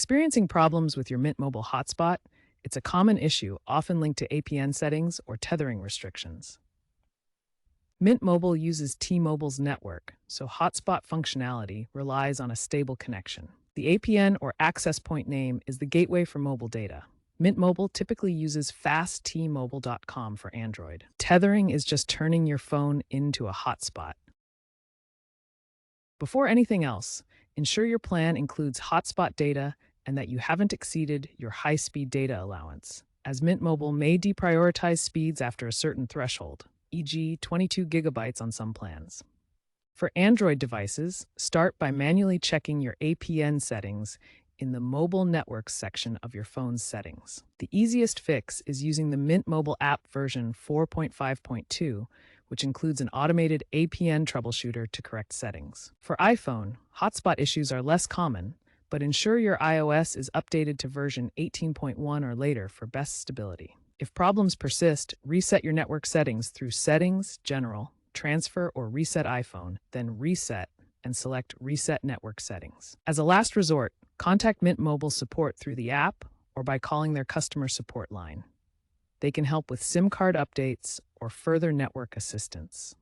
Experiencing problems with your Mint Mobile hotspot? It's a common issue, often linked to APN settings or tethering restrictions. Mint Mobile uses T-Mobile's network, so hotspot functionality relies on a stable connection. The APN or access point name is the gateway for mobile data. Mint Mobile typically uses fasttmobile.com for Android. Tethering is just turning your phone into a hotspot. Before anything else, ensure your plan includes hotspot data and that you haven't exceeded your high-speed data allowance, as Mint Mobile may deprioritize speeds after a certain threshold, e.g. 22 gigabytes on some plans. For Android devices, start by manually checking your APN settings in the Mobile Networks section of your phone's settings. The easiest fix is using the Mint Mobile app version 4.5.2, which includes an automated APN troubleshooter to correct settings. For iPhone, hotspot issues are less common, but ensure your iOS is updated to version 18.1 or later for best stability. If problems persist, reset your network settings through Settings, General, Transfer, or Reset iPhone, then Reset and select Reset Network Settings. As a last resort, contact Mint Mobile support through the app or by calling their customer support line. They can help with SIM card updates or further network assistance.